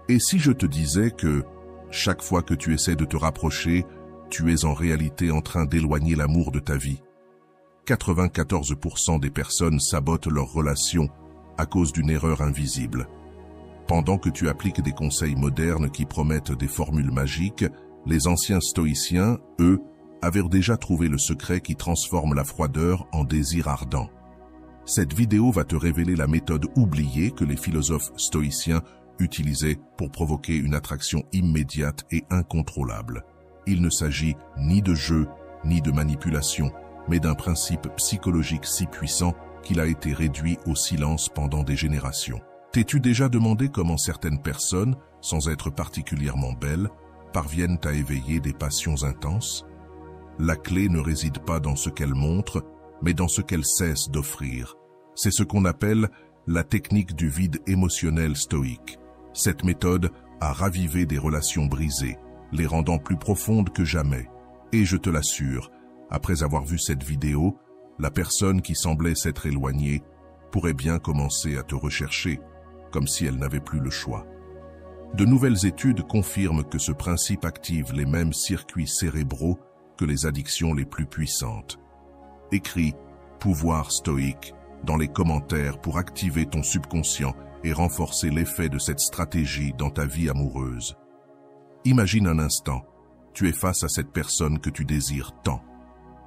Et si je te disais que, chaque fois que tu essaies de te rapprocher, tu es en réalité en train d'éloigner l'amour de ta vie? 94% des personnes sabotent leurs relations à cause d'une erreur invisible. Pendant que tu appliques des conseils modernes qui promettent des formules magiques, les anciens stoïciens, eux, avaient déjà trouvé le secret qui transforme la froideur en désir ardent. Cette vidéo va te révéler la méthode oubliée que les philosophes stoïciens utilisaient pour provoquer une attraction immédiate et incontrôlable. Il ne s'agit ni de jeu, ni de manipulation, mais d'un principe psychologique si puissant qu'il a été réduit au silence pendant des générations. T'es-tu déjà demandé comment certaines personnes, sans être particulièrement belles, parviennent à éveiller des passions intenses? La clé ne réside pas dans ce qu'elles montrent, mais dans ce qu'elles cessent d'offrir. C'est ce qu'on appelle la technique du vide émotionnel stoïque. Cette méthode a ravivé des relations brisées, les rendant plus profondes que jamais. Et je te l'assure, après avoir vu cette vidéo, la personne qui semblait s'être éloignée pourrait bien commencer à te rechercher, comme si elle n'avait plus le choix. De nouvelles études confirment que ce principe active les mêmes circuits cérébraux que les addictions les plus puissantes. Écris « Pouvoir stoïque » dans les commentaires pour activer ton subconscient et renforcer l'effet de cette stratégie dans ta vie amoureuse. Imagine un instant, tu es face à cette personne que tu désires tant.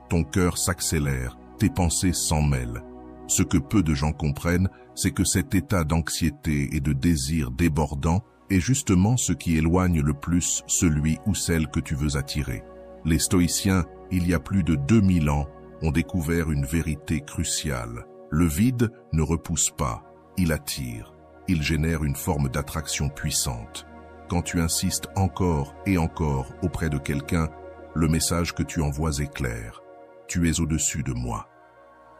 Ton cœur s'accélère, tes pensées s'en mêlent. Ce que peu de gens comprennent, c'est que cet état d'anxiété et de désir débordant est justement ce qui éloigne le plus celui ou celle que tu veux attirer. Les stoïciens, il y a plus de 2000 ans, ont découvert une vérité cruciale. Le vide ne repousse pas, il attire. Il génère une forme d'attraction puissante. Quand tu insistes encore et encore auprès de quelqu'un, le message que tu envoies est clair. Tu es au-dessus de moi.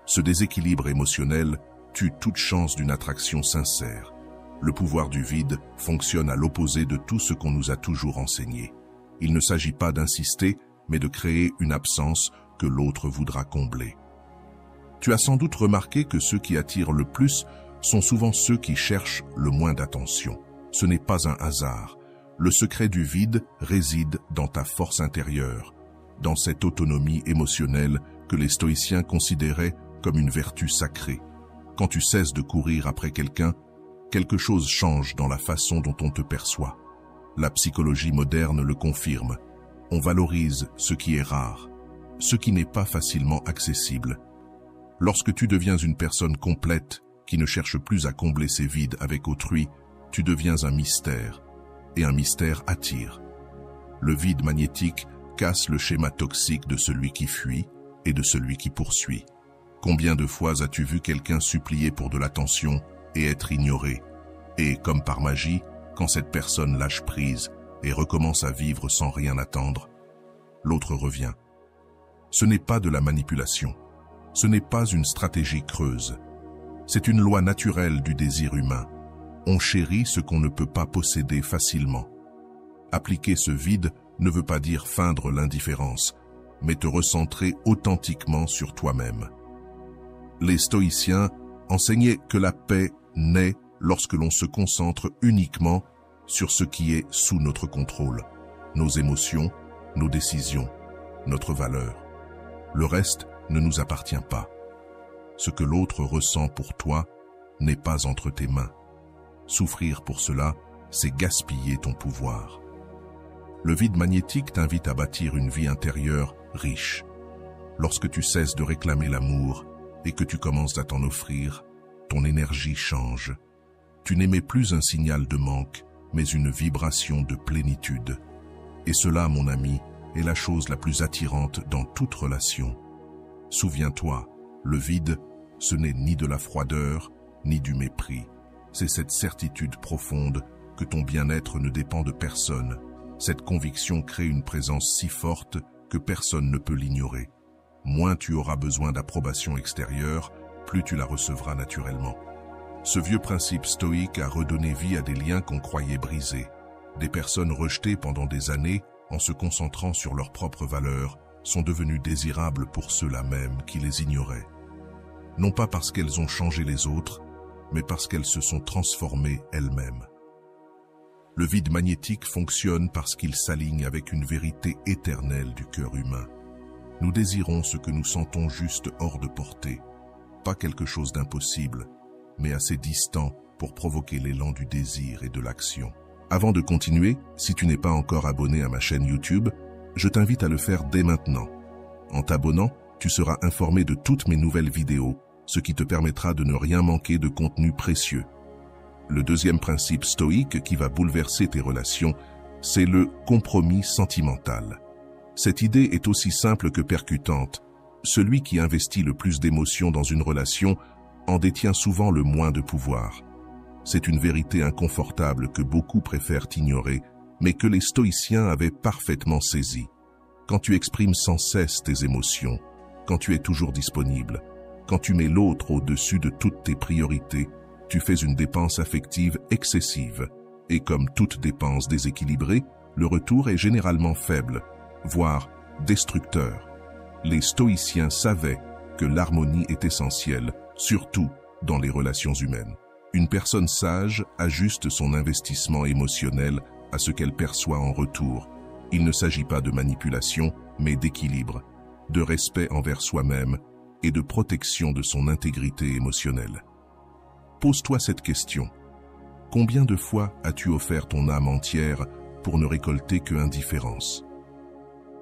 Ce déséquilibre émotionnel tue toute chance d'une attraction sincère. Le pouvoir du vide fonctionne à l'opposé de tout ce qu'on nous a toujours enseigné. Il ne s'agit pas d'insister, mais de créer une absence que l'autre voudra combler. Tu as sans doute remarqué que ceux qui attirent le plus sont souvent ceux qui cherchent le moins d'attention. Ce n'est pas un hasard. Le secret du vide réside dans ta force intérieure, dans cette autonomie émotionnelle que les stoïciens considéraient comme une vertu sacrée. Quand tu cesses de courir après quelqu'un, quelque chose change dans la façon dont on te perçoit. La psychologie moderne le confirme. On valorise ce qui est rare, ce qui n'est pas facilement accessible. Lorsque tu deviens une personne complète, qui ne cherche plus à combler ses vides avec autrui, tu deviens un mystère, et un mystère attire. Le vide magnétique casse le schéma toxique de celui qui fuit et de celui qui poursuit. Combien de fois as-tu vu quelqu'un supplier pour de l'attention et être ignoré? Et, comme par magie, quand cette personne lâche prise et recommence à vivre sans rien attendre, l'autre revient. Ce n'est pas de la manipulation, ce n'est pas une stratégie creuse. C'est une loi naturelle du désir humain. On chérit ce qu'on ne peut pas posséder facilement. Appliquer ce vide ne veut pas dire feindre l'indifférence, mais te recentrer authentiquement sur toi-même. Les stoïciens enseignaient que la paix naît lorsque l'on se concentre uniquement sur ce qui est sous notre contrôle, nos émotions, nos décisions, notre valeur. Le reste ne nous appartient pas. Ce que l'autre ressent pour toi n'est pas entre tes mains. Souffrir pour cela, c'est gaspiller ton pouvoir. Le vide magnétique t'invite à bâtir une vie intérieure riche. Lorsque tu cesses de réclamer l'amour et que tu commences à t'en offrir, ton énergie change. Tu n'émets plus un signal de manque, mais une vibration de plénitude. Et cela, mon ami, est la chose la plus attirante dans toute relation. Souviens-toi, le vide, ce n'est ni de la froideur, ni du mépris. C'est cette certitude profonde que ton bien-être ne dépend de personne. Cette conviction crée une présence si forte que personne ne peut l'ignorer. Moins tu auras besoin d'approbation extérieure, plus tu la recevras naturellement. Ce vieux principe stoïque a redonné vie à des liens qu'on croyait brisés. Des personnes rejetées pendant des années, en se concentrant sur leurs propres valeurs, sont devenues désirables pour ceux-là même qui les ignoraient. Non pas parce qu'elles ont changé les autres, mais parce qu'elles se sont transformées elles-mêmes. Le vide magnétique fonctionne parce qu'il s'aligne avec une vérité éternelle du cœur humain. Nous désirons ce que nous sentons juste hors de portée, pas quelque chose d'impossible, mais assez distant pour provoquer l'élan du désir et de l'action. Avant de continuer, si tu n'es pas encore abonné à ma chaîne YouTube, je t'invite à le faire dès maintenant. En t'abonnant, tu seras informé de toutes mes nouvelles vidéos, ce qui te permettra de ne rien manquer de contenu précieux. Le deuxième principe stoïque qui va bouleverser tes relations, c'est le compromis sentimental. Cette idée est aussi simple que percutante. Celui qui investit le plus d'émotions dans une relation en détient souvent le moins de pouvoir. C'est une vérité inconfortable que beaucoup préfèrent ignorer, mais que les stoïciens avaient parfaitement saisie. Quand tu exprimes sans cesse tes émotions, quand tu es toujours disponible, quand tu mets l'autre au-dessus de toutes tes priorités, tu fais une dépense affective excessive. Et comme toute dépense déséquilibrée, le retour est généralement faible, voire destructeur. Les stoïciens savaient que l'harmonie est essentielle, surtout dans les relations humaines. Une personne sage ajuste son investissement émotionnel à ce qu'elle perçoit en retour. Il ne s'agit pas de manipulation, mais d'équilibre, de respect envers soi-même et de protection de son intégrité émotionnelle. Pose-toi cette question. Combien de fois as-tu offert ton âme entière pour ne récolter que indifférence?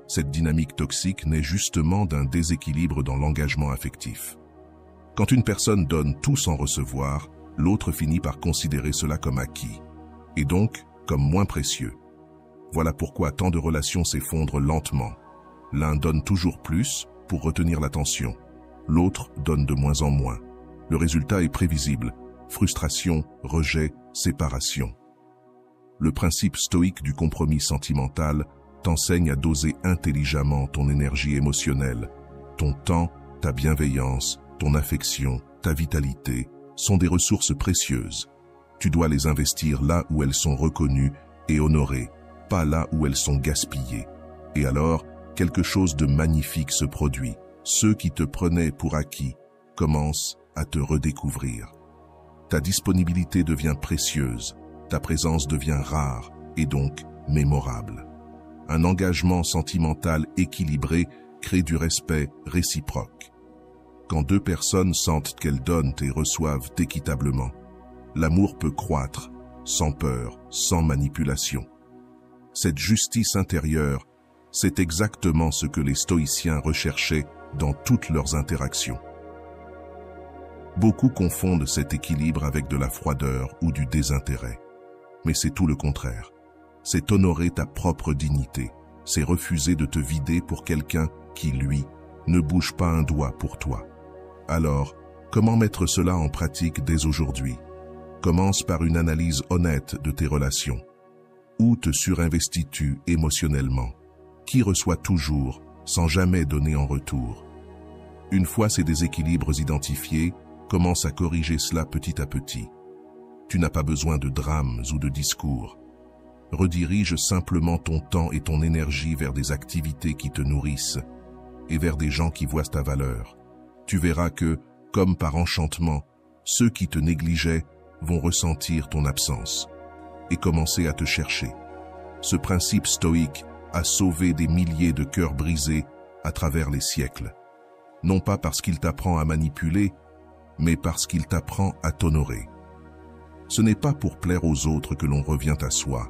Cette dynamique toxique naît justement d'un déséquilibre dans l'engagement affectif. Quand une personne donne tout sans recevoir, l'autre finit par considérer cela comme acquis, et donc comme moins précieux. Voilà pourquoi tant de relations s'effondrent lentement. L'un donne toujours plus pour retenir l'attention, l'autre donne de moins en moins. Le résultat est prévisible. Frustration, rejet, séparation. Le principe stoïque du compromis sentimental t'enseigne à doser intelligemment ton énergie émotionnelle. Ton temps, ta bienveillance, ton affection, ta vitalité sont des ressources précieuses. Tu dois les investir là où elles sont reconnues et honorées, pas là où elles sont gaspillées. Et alors, quelque chose de magnifique se produit. Ceux qui te prenaient pour acquis commencent à te redécouvrir. Ta disponibilité devient précieuse, ta présence devient rare et donc mémorable. Un engagement sentimental équilibré crée du respect réciproque. Quand deux personnes sentent qu'elles donnent et reçoivent équitablement, l'amour peut croître, sans peur, sans manipulation. Cette justice intérieure, c'est exactement ce que les stoïciens recherchaient dans toutes leurs interactions. Beaucoup confondent cet équilibre avec de la froideur ou du désintérêt. Mais c'est tout le contraire. C'est honorer ta propre dignité. C'est refuser de te vider pour quelqu'un qui, lui, ne bouge pas un doigt pour toi. Alors, comment mettre cela en pratique dès aujourd'hui? Commence par une analyse honnête de tes relations. Où te surinvestis-tu émotionnellement? Qui reçoit toujours, sans jamais donner en retour? Une fois ces déséquilibres identifiés, commence à corriger cela petit à petit. Tu n'as pas besoin de drames ou de discours. Redirige simplement ton temps et ton énergie vers des activités qui te nourrissent et vers des gens qui voient ta valeur. Tu verras que, comme par enchantement, ceux qui te négligeaient vont ressentir ton absence et commencer à te chercher. Ce principe stoïque a sauvé des milliers de cœurs brisés à travers les siècles. Non pas parce qu'il t'apprend à manipuler, mais parce qu'il t'apprend à t'honorer. Ce n'est pas pour plaire aux autres que l'on revient à soi,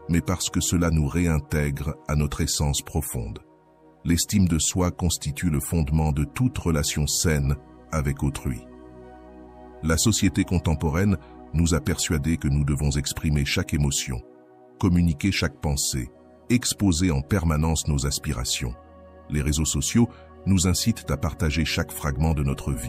mais parce que cela nous réintègre à notre essence profonde. L'estime de soi constitue le fondement de toute relation saine avec autrui. La société contemporaine nous a persuadés que nous devons exprimer chaque émotion, communiquer chaque pensée, exposer en permanence nos aspirations. Les réseaux sociaux nous incitent à partager chaque fragment de notre vie.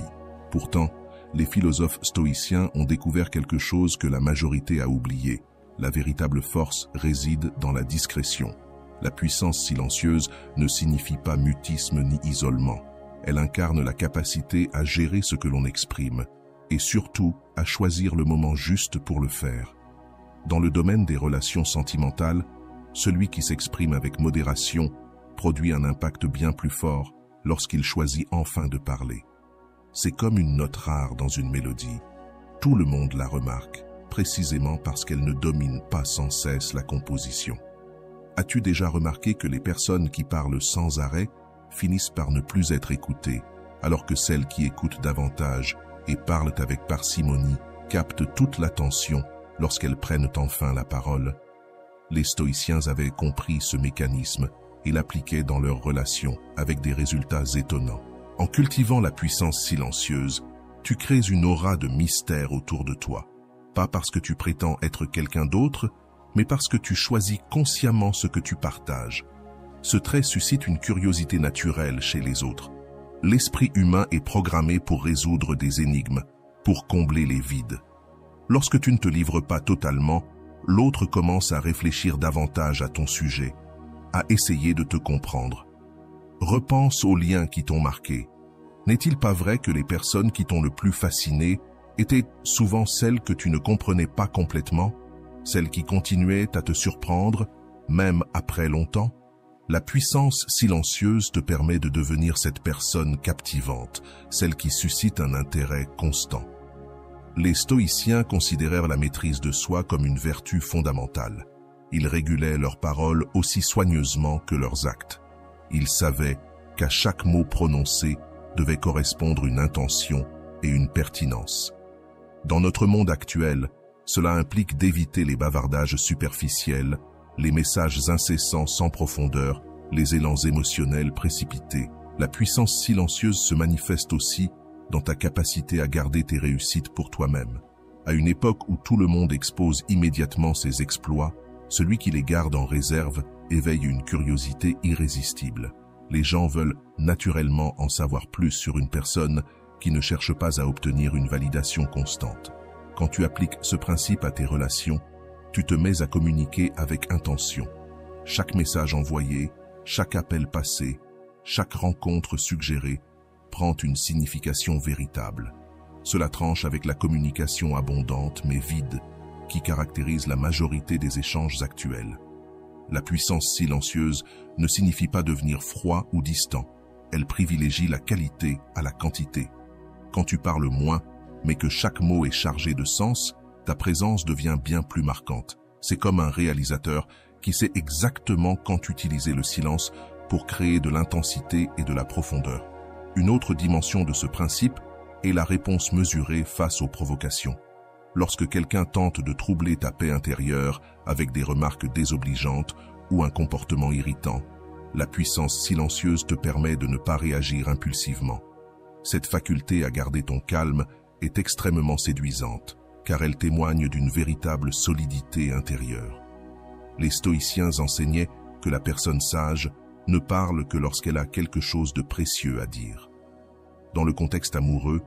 Pourtant, les philosophes stoïciens ont découvert quelque chose que la majorité a oublié. La véritable force réside dans la discrétion. La puissance silencieuse ne signifie pas mutisme ni isolement. Elle incarne la capacité à gérer ce que l'on exprime et surtout à choisir le moment juste pour le faire. Dans le domaine des relations sentimentales, celui qui s'exprime avec modération produit un impact bien plus fort lorsqu'il choisit enfin de parler. C'est comme une note rare dans une mélodie. Tout le monde la remarque, précisément parce qu'elles ne dominent pas sans cesse la composition. As-tu déjà remarqué que les personnes qui parlent sans arrêt finissent par ne plus être écoutées, alors que celles qui écoutent davantage et parlent avec parcimonie captent toute l'attention lorsqu'elles prennent enfin la parole? Les stoïciens avaient compris ce mécanisme et l'appliquaient dans leurs relations avec des résultats étonnants. En cultivant la puissance silencieuse, tu crées une aura de mystère autour de toi, pas parce que tu prétends être quelqu'un d'autre, mais parce que tu choisis consciemment ce que tu partages. Ce trait suscite une curiosité naturelle chez les autres. L'esprit humain est programmé pour résoudre des énigmes, pour combler les vides. Lorsque tu ne te livres pas totalement, l'autre commence à réfléchir davantage à ton sujet, à essayer de te comprendre. Repense aux liens qui t'ont marqué. N'est-il pas vrai que les personnes qui t'ont le plus fasciné étaient souvent celles que tu ne comprenais pas complètement, celles qui continuaient à te surprendre, même après longtemps? La puissance silencieuse te permet de devenir cette personne captivante, celle qui suscite un intérêt constant. Les stoïciens considérèrent la maîtrise de soi comme une vertu fondamentale. Ils régulaient leurs paroles aussi soigneusement que leurs actes. Ils savaient qu'à chaque mot prononcé devait correspondre une intention et une pertinence. Dans notre monde actuel, cela implique d'éviter les bavardages superficiels, les messages incessants sans profondeur, les élans émotionnels précipités. La puissance silencieuse se manifeste aussi dans ta capacité à garder tes réussites pour toi-même. À une époque où tout le monde expose immédiatement ses exploits, celui qui les garde en réserve éveille une curiosité irrésistible. Les gens veulent naturellement en savoir plus sur une personne qui ne cherche pas à obtenir une validation constante. Quand tu appliques ce principe à tes relations, tu te mets à communiquer avec intention. Chaque message envoyé, chaque appel passé, chaque rencontre suggérée prend une signification véritable. Cela tranche avec la communication abondante mais vide qui caractérise la majorité des échanges actuels. La puissance silencieuse ne signifie pas devenir froid ou distant. Elle privilégie la qualité à la quantité. Quand tu parles moins, mais que chaque mot est chargé de sens, ta présence devient bien plus marquante. C'est comme un réalisateur qui sait exactement quand utiliser le silence pour créer de l'intensité et de la profondeur. Une autre dimension de ce principe est la réponse mesurée face aux provocations. Lorsque quelqu'un tente de troubler ta paix intérieure avec des remarques désobligeantes ou un comportement irritant, la puissance silencieuse te permet de ne pas réagir impulsivement. Cette faculté à garder ton calme est extrêmement séduisante, car elle témoigne d'une véritable solidité intérieure. Les stoïciens enseignaient que la personne sage ne parle que lorsqu'elle a quelque chose de précieux à dire. Dans le contexte amoureux,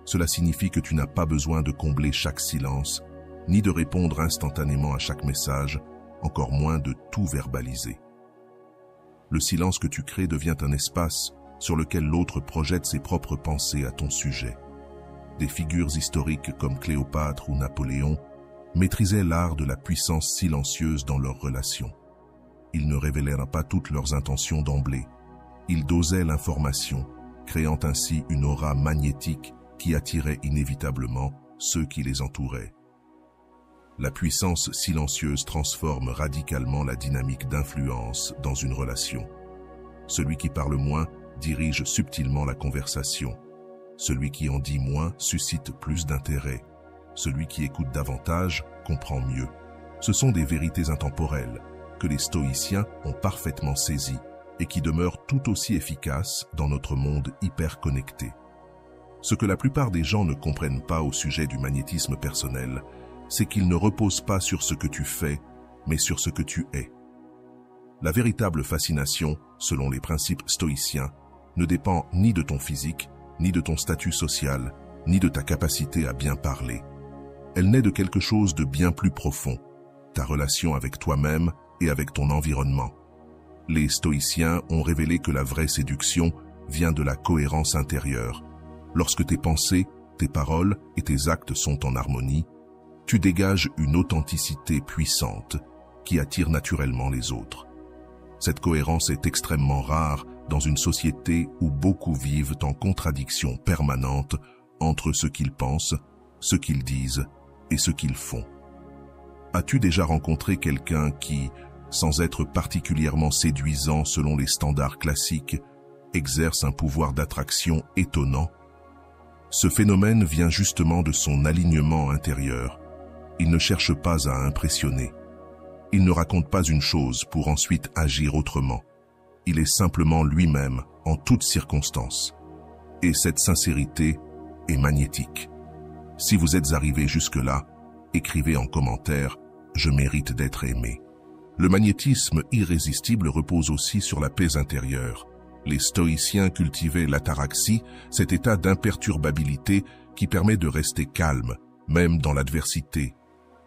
cela signifie que tu n'as pas besoin de combler chaque silence, ni de répondre instantanément à chaque message, encore moins de tout verbaliser. Le silence que tu crées devient un espace sur lequel l'autre projette ses propres pensées à ton sujet. Des figures historiques comme Cléopâtre ou Napoléon maîtrisaient l'art de la puissance silencieuse dans leurs relations. Ils ne révélèrent pas toutes leurs intentions d'emblée. Ils dosaient l'information, créant ainsi une aura magnétique qui attirait inévitablement ceux qui les entouraient. La puissance silencieuse transforme radicalement la dynamique d'influence dans une relation. Celui qui parle moins dirige subtilement la conversation. Celui qui en dit moins suscite plus d'intérêt. Celui qui écoute davantage comprend mieux. Ce sont des vérités intemporelles que les stoïciens ont parfaitement saisies et qui demeurent tout aussi efficaces dans notre monde hyper connecté. Ce que la plupart des gens ne comprennent pas au sujet du magnétisme personnel, c'est qu'il ne repose pas sur ce que tu fais, mais sur ce que tu es. La véritable fascination, selon les principes stoïciens, ne dépend ni de ton physique, ni de ton statut social, ni de ta capacité à bien parler. Elle naît de quelque chose de bien plus profond, ta relation avec toi-même et avec ton environnement. Les stoïciens ont révélé que la vraie séduction vient de la cohérence intérieure. Lorsque tes pensées, tes paroles et tes actes sont en harmonie, tu dégages une authenticité puissante qui attire naturellement les autres. Cette cohérence est extrêmement rare dans une société où beaucoup vivent en contradiction permanente entre ce qu'ils pensent, ce qu'ils disent et ce qu'ils font. As-tu déjà rencontré quelqu'un qui, sans être particulièrement séduisant selon les standards classiques, exerce un pouvoir d'attraction étonnant? Ce phénomène vient justement de son alignement intérieur. Il ne cherche pas à impressionner. Il ne raconte pas une chose pour ensuite agir autrement. Il est simplement lui-même en toutes circonstances. Et cette sincérité est magnétique. Si vous êtes arrivé jusque-là, écrivez en commentaire « Je mérite d'être aimé ». Le magnétisme irrésistible repose aussi sur la paix intérieure. Les stoïciens cultivaient l'ataraxie, cet état d'imperturbabilité qui permet de rester calme, même dans l'adversité.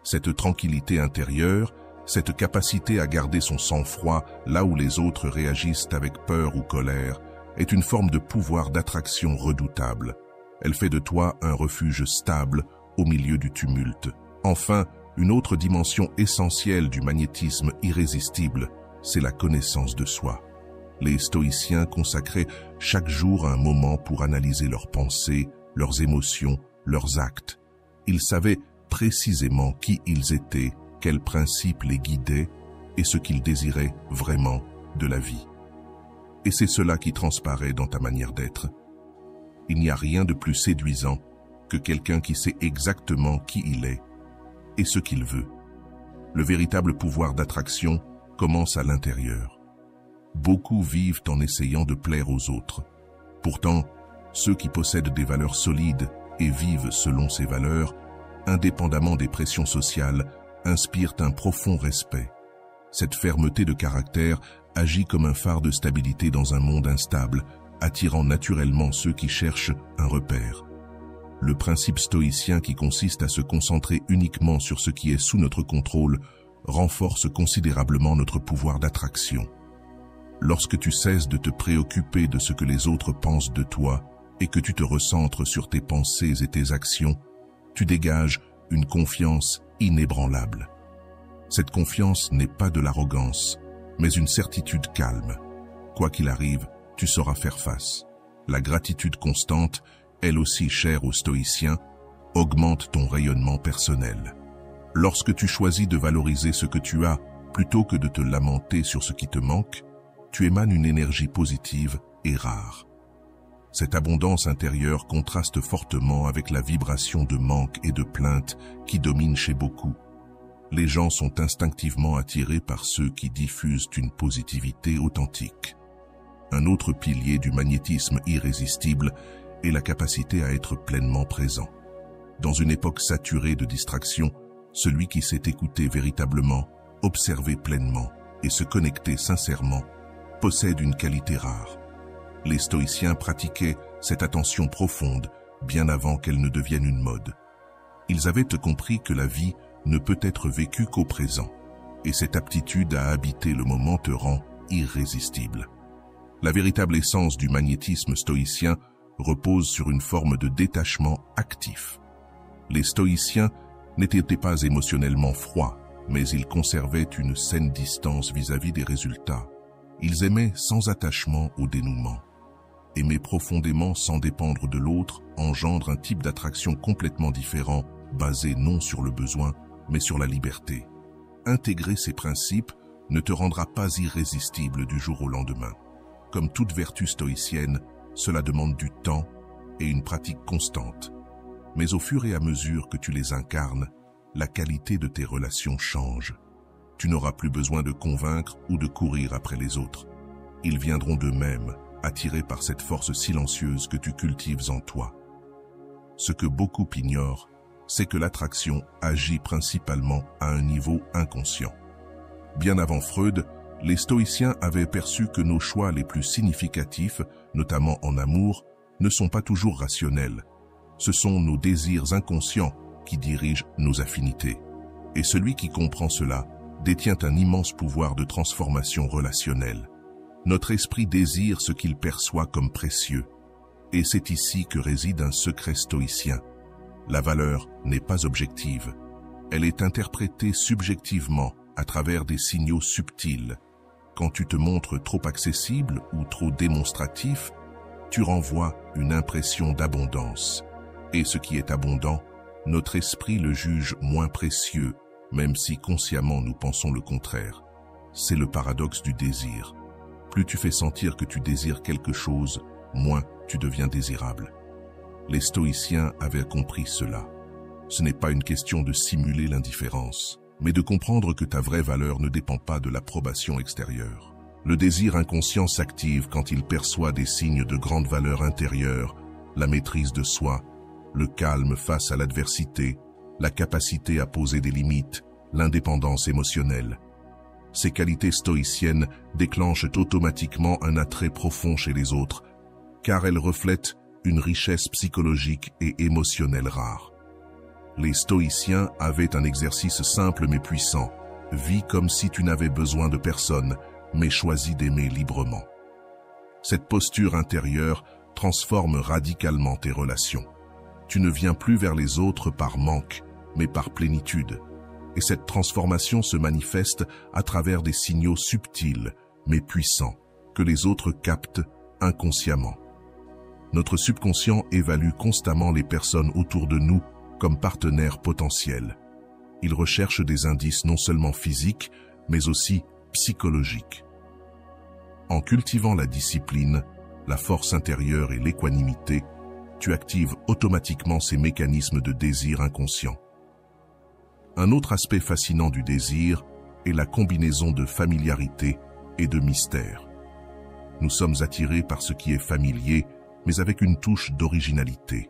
Cette tranquillité intérieure, cette capacité à garder son sang-froid là où les autres réagissent avec peur ou colère, est une forme de pouvoir d'attraction redoutable. Elle fait de toi un refuge stable au milieu du tumulte. Enfin, une autre dimension essentielle du magnétisme irrésistible, c'est la connaissance de soi. Les stoïciens consacraient chaque jour un moment pour analyser leurs pensées, leurs émotions, leurs actes. Ils savaient précisément qui ils étaient, quels principes les guidaient et ce qu'ils désiraient vraiment de la vie. Et c'est cela qui transparaît dans ta manière d'être. Il n'y a rien de plus séduisant que quelqu'un qui sait exactement qui il est et ce qu'il veut. Le véritable pouvoir d'attraction commence à l'intérieur. Beaucoup vivent en essayant de plaire aux autres. Pourtant, ceux qui possèdent des valeurs solides et vivent selon ces valeurs, indépendamment des pressions sociales, inspirent un profond respect. Cette fermeté de caractère agit comme un phare de stabilité dans un monde instable, attirant naturellement ceux qui cherchent un repère. Le principe stoïcien qui consiste à se concentrer uniquement sur ce qui est sous notre contrôle renforce considérablement notre pouvoir d'attraction. Lorsque tu cesses de te préoccuper de ce que les autres pensent de toi et que tu te recentres sur tes pensées et tes actions, tu dégages une confiance inébranlable. Cette confiance n'est pas de l'arrogance, mais une certitude calme. Quoi qu'il arrive, tu sauras faire face. La gratitude constante, elle aussi chère aux stoïciens, augmente ton rayonnement personnel. Lorsque tu choisis de valoriser ce que tu as plutôt que de te lamenter sur ce qui te manque, tu émanes une énergie positive et rare. Cette abondance intérieure contraste fortement avec la vibration de manque et de plainte qui domine chez beaucoup. Les gens sont instinctivement attirés par ceux qui diffusent une positivité authentique. Un autre pilier du magnétisme irrésistible est la capacité à être pleinement présent. Dans une époque saturée de distractions, celui qui sait écouter véritablement, observer pleinement et se connecter sincèrement possède une qualité rare. Les stoïciens pratiquaient cette attention profonde bien avant qu'elle ne devienne une mode. Ils avaient compris que la vie ne peut être vécue qu'au présent, et cette aptitude à habiter le moment te rend irrésistible. La véritable essence du magnétisme stoïcien repose sur une forme de détachement actif. Les stoïciens n'étaient pas émotionnellement froids, mais ils conservaient une saine distance vis-à-vis des résultats. Ils aimaient sans attachement au dénouement. Aimer profondément sans dépendre de l'autre engendre un type d'attraction complètement différent, basé non sur le besoin, mais sur la liberté. Intégrer ces principes ne te rendra pas irrésistible du jour au lendemain. Comme toute vertu stoïcienne, cela demande du temps et une pratique constante. Mais au fur et à mesure que tu les incarnes, la qualité de tes relations change. Tu n'auras plus besoin de convaincre ou de courir après les autres. Ils viendront d'eux-mêmes, attirés par cette force silencieuse que tu cultives en toi. Ce que beaucoup ignorent, c'est que l'attraction agit principalement à un niveau inconscient. Bien avant Freud, les stoïciens avaient perçu que nos choix les plus significatifs, notamment en amour, ne sont pas toujours rationnels. Ce sont nos désirs inconscients qui dirigent nos affinités. Et celui qui comprend cela détient un immense pouvoir de transformation relationnelle. Notre esprit désire ce qu'il perçoit comme précieux. Et c'est ici que réside un secret stoïcien. La valeur n'est pas objective. Elle est interprétée subjectivement à travers des signaux subtils. Quand tu te montres trop accessible ou trop démonstratif, tu renvoies une impression d'abondance. Et ce qui est abondant notre esprit le juge moins précieux, même si consciemment nous pensons le contraire. C'est le paradoxe du désir. Plus tu fais sentir que tu désires quelque chose, moins tu deviens désirable. Les stoïciens avaient compris cela. Ce n'est pas une question de simuler l'indifférence, mais de comprendre que ta vraie valeur ne dépend pas de l'approbation extérieure. Le désir inconscient s'active quand il perçoit des signes de grande valeur intérieure, la maîtrise de soi, le calme face à l'adversité, la capacité à poser des limites, l'indépendance émotionnelle. Ces qualités stoïciennes déclenchent automatiquement un attrait profond chez les autres, car elles reflètent une richesse psychologique et émotionnelle rare. Les stoïciens avaient un exercice simple mais puissant. Vis comme si tu n'avais besoin de personne, mais choisis d'aimer librement. Cette posture intérieure transforme radicalement tes relations. Tu ne viens plus vers les autres par manque, mais par plénitude. Et cette transformation se manifeste à travers des signaux subtils, mais puissants, que les autres captent inconsciemment. Notre subconscient évalue constamment les personnes autour de nous comme partenaires potentiels. Il recherche des indices non seulement physiques, mais aussi psychologiques. En cultivant la discipline, la force intérieure et l'équanimité, tu actives automatiquement ces mécanismes de désir inconscient. Un autre aspect fascinant du désir est la combinaison de familiarité et de mystère. Nous sommes attirés par ce qui est familier, mais avec une touche d'originalité.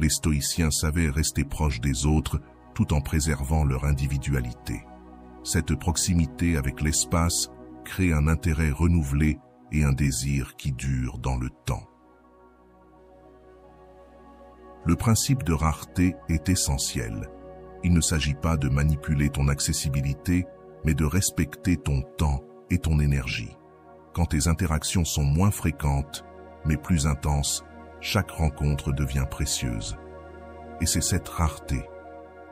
Les stoïciens savaient rester proches des autres tout en préservant leur individualité. Cette proximité avec l'espace crée un intérêt renouvelé et un désir qui dure dans le temps. Le principe de rareté est essentiel. Il ne s'agit pas de manipuler ton accessibilité, mais de respecter ton temps et ton énergie. Quand tes interactions sont moins fréquentes, mais plus intenses, chaque rencontre devient précieuse. Et c'est cette rareté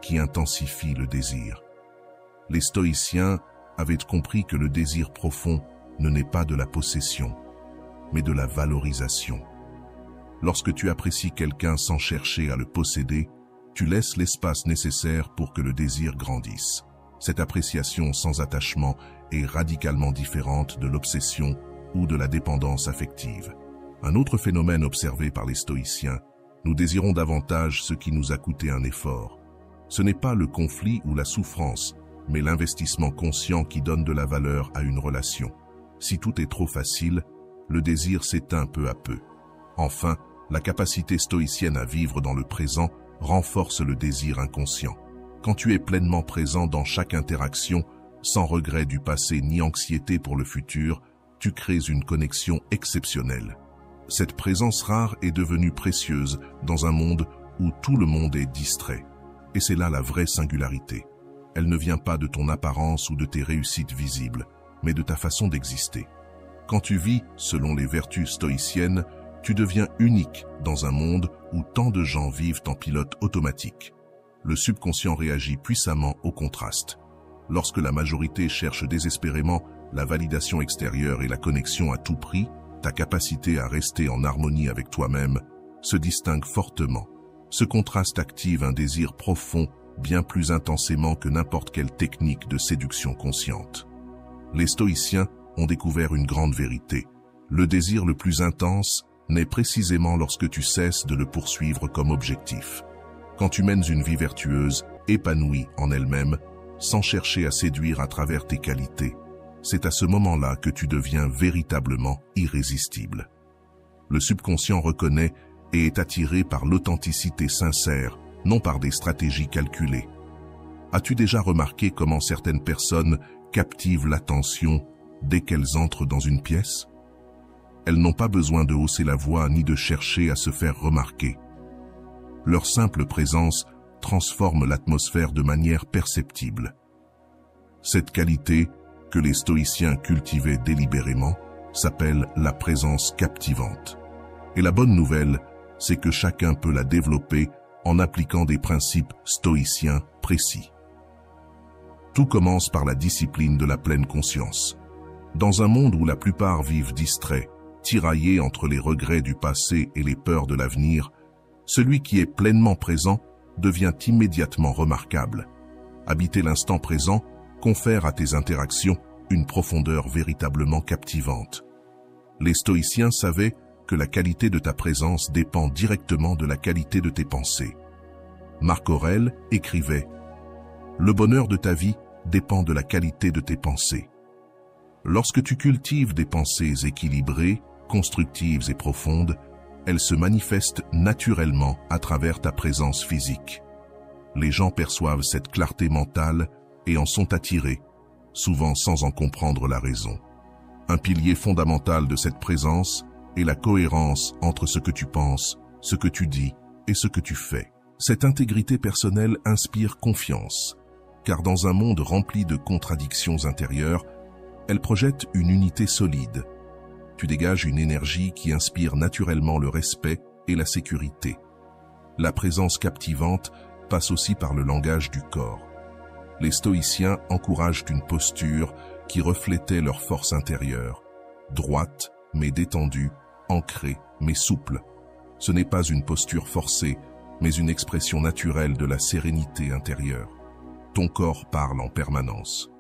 qui intensifie le désir. Les stoïciens avaient compris que le désir profond ne naît pas de la possession, mais de la valorisation. Lorsque tu apprécies quelqu'un sans chercher à le posséder, tu laisses l'espace nécessaire pour que le désir grandisse. Cette appréciation sans attachement est radicalement différente de l'obsession ou de la dépendance affective. Un autre phénomène observé par les stoïciens, nous désirons davantage ce qui nous a coûté un effort. Ce n'est pas le conflit ou la souffrance, mais l'investissement conscient qui donne de la valeur à une relation. Si tout est trop facile, le désir s'éteint peu à peu. Enfin, la capacité stoïcienne à vivre dans le présent renforce le désir inconscient. Quand tu es pleinement présent dans chaque interaction, sans regret du passé ni anxiété pour le futur, tu crées une connexion exceptionnelle. Cette présence rare est devenue précieuse dans un monde où tout le monde est distrait. Et c'est là la vraie singularité. Elle ne vient pas de ton apparence ou de tes réussites visibles, mais de ta façon d'exister. Quand tu vis selon les vertus stoïciennes, tu deviens unique dans un monde où tant de gens vivent en pilote automatique. Le subconscient réagit puissamment au contraste. Lorsque la majorité cherche désespérément la validation extérieure et la connexion à tout prix, ta capacité à rester en harmonie avec toi-même se distingue fortement. Ce contraste active un désir profond bien plus intensément que n'importe quelle technique de séduction consciente. Les stoïciens ont découvert une grande vérité. Le désir le plus intense naît précisément lorsque tu cesses de le poursuivre comme objectif. Quand tu mènes une vie vertueuse, épanouie en elle-même, sans chercher à séduire à travers tes qualités, c'est à ce moment-là que tu deviens véritablement irrésistible. Le subconscient reconnaît et est attiré par l'authenticité sincère, non par des stratégies calculées. As-tu déjà remarqué comment certaines personnes captivent l'attention dès qu'elles entrent dans une pièce? Elles n'ont pas besoin de hausser la voix ni de chercher à se faire remarquer. Leur simple présence transforme l'atmosphère de manière perceptible. Cette qualité, que les stoïciens cultivaient délibérément, s'appelle la présence captivante. Et la bonne nouvelle, c'est que chacun peut la développer en appliquant des principes stoïciens précis. Tout commence par la discipline de la pleine conscience. Dans un monde où la plupart vivent distraits, tiraillés entre les regrets du passé et les peurs de l'avenir, celui qui est pleinement présent devient immédiatement remarquable. Habiter l'instant présent confère à tes interactions une profondeur véritablement captivante. Les stoïciens savaient que la qualité de ta présence dépend directement de la qualité de tes pensées. Marc Aurèle écrivait « Le bonheur de ta vie dépend de la qualité de tes pensées. » Lorsque tu cultives des pensées équilibrées, constructives et profondes, elles se manifestent naturellement à travers ta présence physique. Les gens perçoivent cette clarté mentale et en sont attirés, souvent sans en comprendre la raison. Un pilier fondamental de cette présence est la cohérence entre ce que tu penses, ce que tu dis et ce que tu fais. Cette intégrité personnelle inspire confiance, car dans un monde rempli de contradictions intérieures, elle projette une unité solide. Tu dégages une énergie qui inspire naturellement le respect et la sécurité. La présence captivante passe aussi par le langage du corps. Les stoïciens encouragent une posture qui reflétait leur force intérieure, droite mais détendue, ancrée mais souple. Ce n'est pas une posture forcée, mais une expression naturelle de la sérénité intérieure. Ton corps parle en permanence.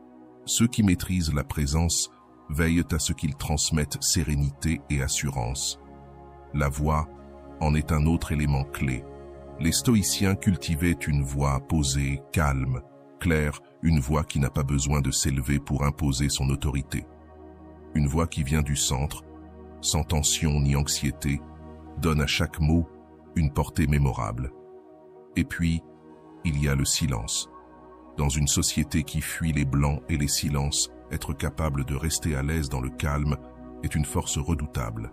Ceux qui maîtrisent la présence veillent à ce qu'ils transmettent sérénité et assurance. La voix en est un autre élément clé. Les stoïciens cultivaient une voix posée, calme, claire, une voix qui n'a pas besoin de s'élever pour imposer son autorité. Une voix qui vient du centre, sans tension ni anxiété, donne à chaque mot une portée mémorable. Et puis, il y a le silence. Dans une société qui fuit les blancs et les silences, être capable de rester à l'aise dans le calme est une force redoutable.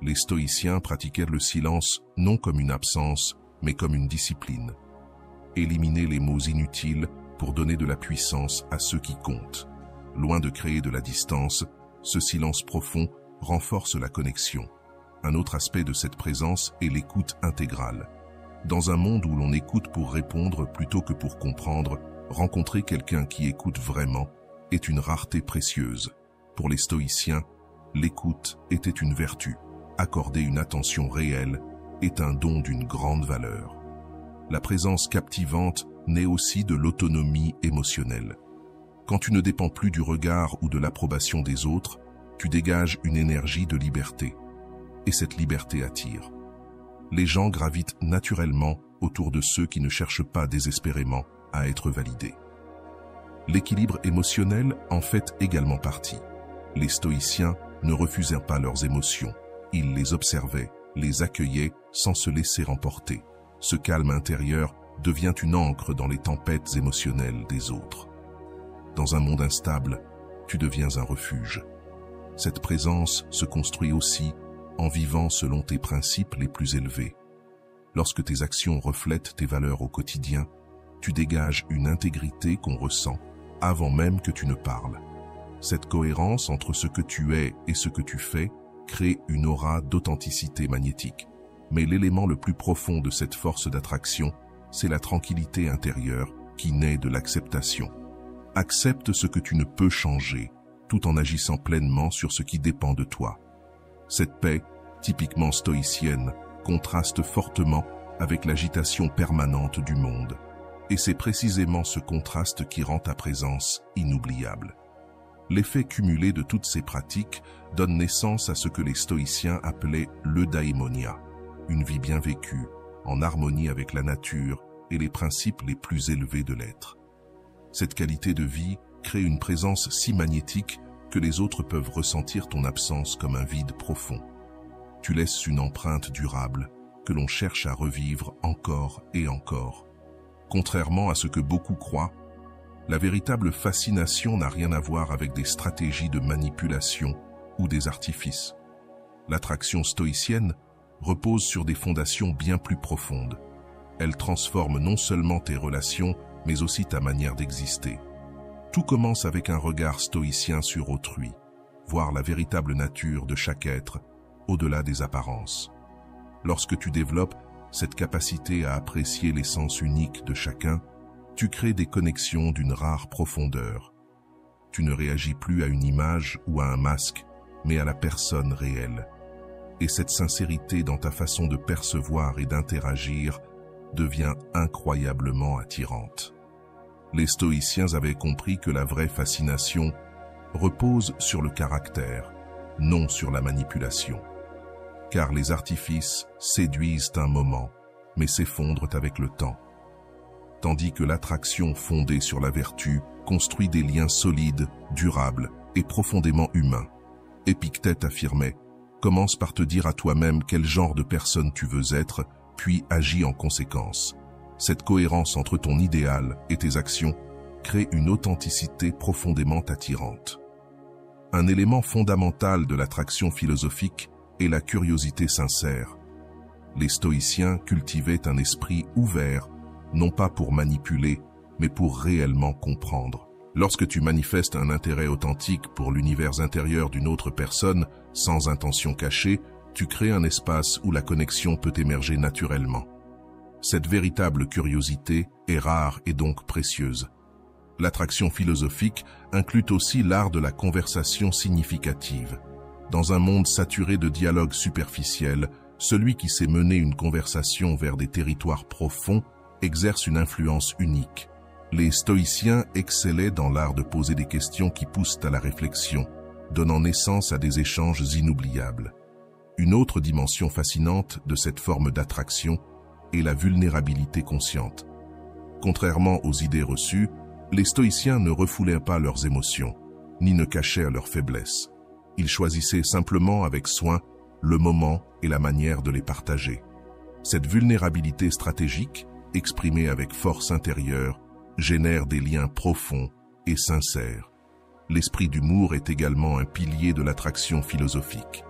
Les stoïciens pratiquaient le silence non comme une absence, mais comme une discipline. Éliminer les mots inutiles pour donner de la puissance à ceux qui comptent. Loin de créer de la distance, ce silence profond renforce la connexion. Un autre aspect de cette présence est l'écoute intégrale. Dans un monde où l'on écoute pour répondre plutôt que pour comprendre, rencontrer quelqu'un qui écoute vraiment est une rareté précieuse. Pour les stoïciens, l'écoute était une vertu. Accorder une attention réelle est un don d'une grande valeur. La présence captivante naît aussi de l'autonomie émotionnelle. Quand tu ne dépends plus du regard ou de l'approbation des autres, tu dégages une énergie de liberté. Et cette liberté attire. Les gens gravitent naturellement autour de ceux qui ne cherchent pas désespérément à être validés. L'équilibre émotionnel en fait également partie. Les stoïciens ne refusaient pas leurs émotions. Ils les observaient, les accueillaient sans se laisser emporter. Ce calme intérieur devient une ancre dans les tempêtes émotionnelles des autres. Dans un monde instable, tu deviens un refuge. Cette présence se construit aussi en vivant selon tes principes les plus élevés. Lorsque tes actions reflètent tes valeurs au quotidien, tu dégages une intégrité qu'on ressent avant même que tu ne parles. Cette cohérence entre ce que tu es et ce que tu fais crée une aura d'authenticité magnétique. Mais l'élément le plus profond de cette force d'attraction, c'est la tranquillité intérieure qui naît de l'acceptation. Accepte ce que tu ne peux changer, tout en agissant pleinement sur ce qui dépend de toi. Cette paix, typiquement stoïcienne, contraste fortement avec l'agitation permanente du monde. Et c'est précisément ce contraste qui rend ta présence inoubliable. L'effet cumulé de toutes ces pratiques donne naissance à ce que les stoïciens appelaient l'eudaimonia, une vie bien vécue, en harmonie avec la nature et les principes les plus élevés de l'être. Cette qualité de vie crée une présence si magnétique que les autres peuvent ressentir ton absence comme un vide profond. Tu laisses une empreinte durable que l'on cherche à revivre encore et encore. Contrairement à ce que beaucoup croient, la véritable fascination n'a rien à voir avec des stratégies de manipulation ou des artifices. L'attraction stoïcienne repose sur des fondations bien plus profondes. Elle transforme non seulement tes relations, mais aussi ta manière d'exister. Tout commence avec un regard stoïcien sur autrui, voir la véritable nature de chaque être, au-delà des apparences. Lorsque tu développes cette capacité à apprécier l'essence unique de chacun, tu crées des connexions d'une rare profondeur. Tu ne réagis plus à une image ou à un masque, mais à la personne réelle. Et cette sincérité dans ta façon de percevoir et d'interagir devient incroyablement attirante. Les stoïciens avaient compris que la vraie fascination repose sur le caractère, non sur la manipulation. Car les artifices séduisent un moment, mais s'effondrent avec le temps. Tandis que l'attraction fondée sur la vertu construit des liens solides, durables et profondément humains. Épictète affirmait « Commence par te dire à toi-même quel genre de personne tu veux être, puis agis en conséquence. » Cette cohérence entre ton idéal et tes actions crée une authenticité profondément attirante. Un élément fondamental de l'attraction philosophique est la curiosité sincère. Les stoïciens cultivaient un esprit ouvert, non pas pour manipuler, mais pour réellement comprendre. Lorsque tu manifestes un intérêt authentique pour l'univers intérieur d'une autre personne, sans intention cachée, tu crées un espace où la connexion peut émerger naturellement. Cette véritable curiosité est rare et donc précieuse. L'attraction philosophique inclut aussi l'art de la conversation significative. Dans un monde saturé de dialogues superficiels, celui qui sait mener une conversation vers des territoires profonds exerce une influence unique. Les stoïciens excellaient dans l'art de poser des questions qui poussent à la réflexion, donnant naissance à des échanges inoubliables. Une autre dimension fascinante de cette forme d'attraction est la vulnérabilité consciente. Contrairement aux idées reçues, les stoïciens ne refoulaient pas leurs émotions, ni ne cachaient leurs faiblesses. Ils choisissaient simplement avec soin le moment et la manière de les partager. Cette vulnérabilité stratégique, exprimée avec force intérieure, génère des liens profonds et sincères. L'esprit d'humour est également un pilier de l'attraction philosophique.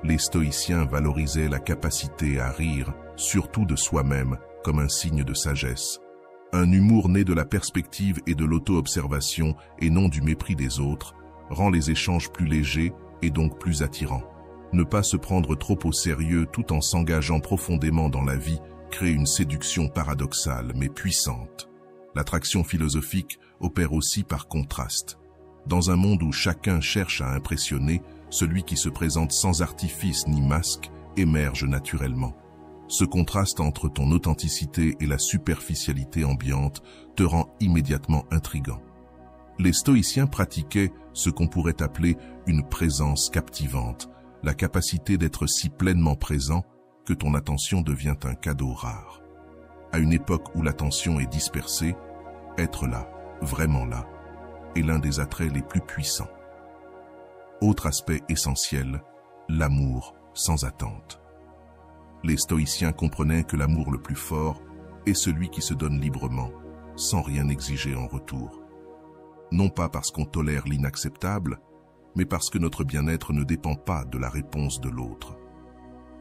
Les stoïciens valorisaient la capacité à rire, surtout de soi-même, comme un signe de sagesse. Un humour né de la perspective et de l'auto-observation et non du mépris des autres rend les échanges plus légers et donc plus attirants. Ne pas se prendre trop au sérieux tout en s'engageant profondément dans la vie crée une séduction paradoxale mais puissante. L'attraction philosophique opère aussi par contraste. Dans un monde où chacun cherche à impressionner, celui qui se présente sans artifice ni masque émerge naturellement. Ce contraste entre ton authenticité et la superficialité ambiante te rend immédiatement intrigant. Les stoïciens pratiquaient ce qu'on pourrait appeler une présence captivante, la capacité d'être si pleinement présent que ton attention devient un cadeau rare. À une époque où l'attention est dispersée, être là, vraiment là, est l'un des attraits les plus puissants. Autre aspect essentiel, l'amour sans attente. Les stoïciens comprenaient que l'amour le plus fort est celui qui se donne librement, sans rien exiger en retour. Non pas parce qu'on tolère l'inacceptable, mais parce que notre bien-être ne dépend pas de la réponse de l'autre.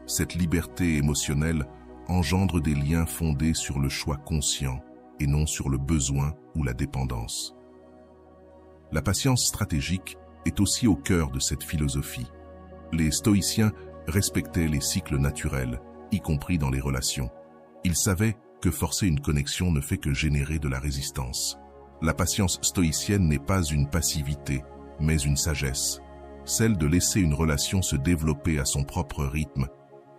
Cette liberté émotionnelle engendre des liens fondés sur le choix conscient et non sur le besoin ou la dépendance. La patience stratégique est aussi au cœur de cette philosophie. Les stoïciens respectaient les cycles naturels, y compris dans les relations. Ils savaient que forcer une connexion ne fait que générer de la résistance. La patience stoïcienne n'est pas une passivité, mais une sagesse. Celle de laisser une relation se développer à son propre rythme.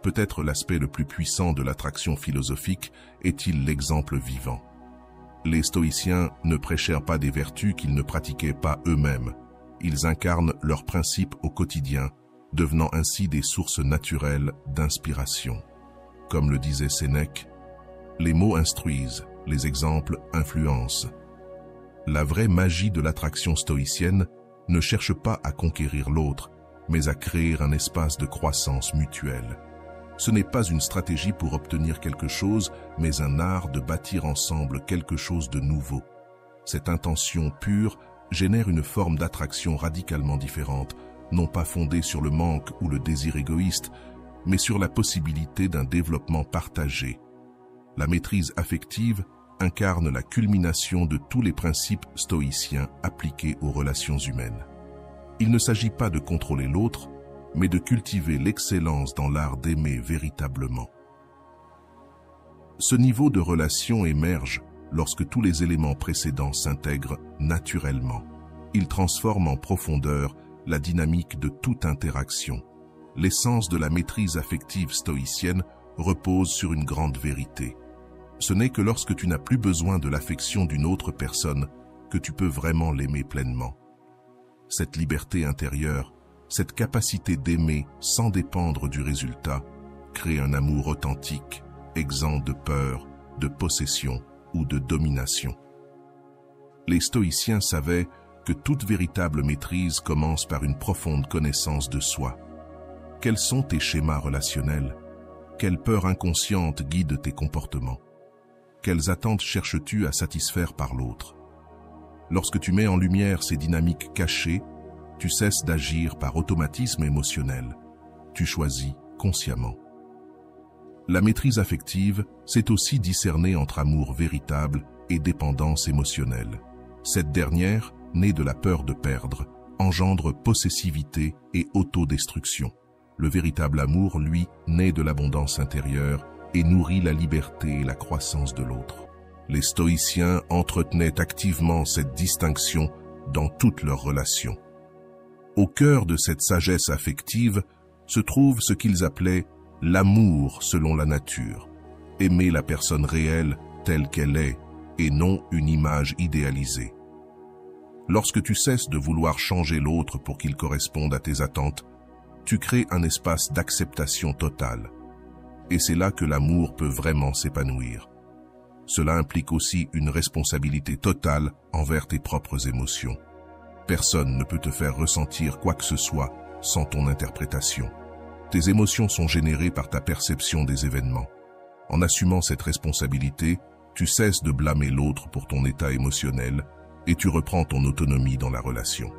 Peut-être l'aspect le plus puissant de l'attraction philosophique est-il l'exemple vivant. Les stoïciens ne prêchèrent pas des vertus qu'ils ne pratiquaient pas eux-mêmes. Ils incarnent leurs principes au quotidien, devenant ainsi des sources naturelles d'inspiration. Comme le disait Sénèque, les mots instruisent, les exemples influencent. La vraie magie de l'attraction stoïcienne ne cherche pas à conquérir l'autre, mais à créer un espace de croissance mutuelle. Ce n'est pas une stratégie pour obtenir quelque chose, mais un art de bâtir ensemble quelque chose de nouveau. Cette intention pure génère une forme d'attraction radicalement différente, non pas fondée sur le manque ou le désir égoïste, mais sur la possibilité d'un développement partagé. La maîtrise affective incarne la culmination de tous les principes stoïciens appliqués aux relations humaines. Il ne s'agit pas de contrôler l'autre, mais de cultiver l'excellence dans l'art d'aimer véritablement. Ce niveau de relation émerge lorsque tous les éléments précédents s'intègrent naturellement. Il transforme en profondeur la dynamique de toute interaction. L'essence de la maîtrise affective stoïcienne repose sur une grande vérité. Ce n'est que lorsque tu n'as plus besoin de l'affection d'une autre personne que tu peux vraiment l'aimer pleinement. Cette liberté intérieure, cette capacité d'aimer sans dépendre du résultat, crée un amour authentique, exempt de peur, de possession ou de domination. Les stoïciens savaient que toute véritable maîtrise commence par une profonde connaissance de soi. Quels sont tes schémas relationnels? Quelle peur inconsciente guide tes comportements? Quelles attentes cherches-tu à satisfaire par l'autre? Lorsque tu mets en lumière ces dynamiques cachées, tu cesses d'agir par automatisme émotionnel. Tu choisis consciemment. La maîtrise affective, c'est aussi discerner entre amour véritable et dépendance émotionnelle. Cette dernière, née de la peur de perdre, engendre possessivité et autodestruction. Le véritable amour, lui, naît de l'abondance intérieure et nourrit la liberté et la croissance de l'autre. Les stoïciens entretenaient activement cette distinction dans toutes leurs relations. Au cœur de cette sagesse affective se trouve ce qu'ils appelaient l'amour selon la nature. Aimer la personne réelle telle qu'elle est et non une image idéalisée. Lorsque tu cesses de vouloir changer l'autre pour qu'il corresponde à tes attentes, tu crées un espace d'acceptation totale. Et c'est là que l'amour peut vraiment s'épanouir. Cela implique aussi une responsabilité totale envers tes propres émotions. Personne ne peut te faire ressentir quoi que ce soit sans ton interprétation. Tes émotions sont générées par ta perception des événements. En assumant cette responsabilité, tu cesses de blâmer l'autre pour ton état émotionnel et tu reprends ton autonomie dans la relation.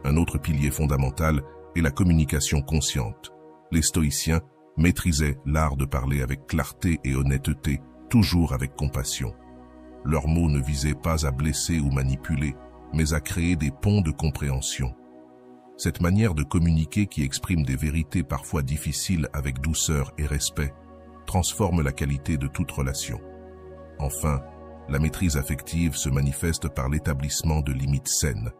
Un autre pilier fondamental est la communication consciente. Les stoïciens maîtrisaient l'art de parler avec clarté et honnêteté, toujours avec compassion. Leurs mots ne visaient pas à blesser ou manipuler, mais à créer des ponts de compréhension. Cette manière de communiquer qui exprime des vérités parfois difficiles avec douceur et respect transforme la qualité de toute relation. Enfin, la maîtrise affective se manifeste par l'établissement de limites saines.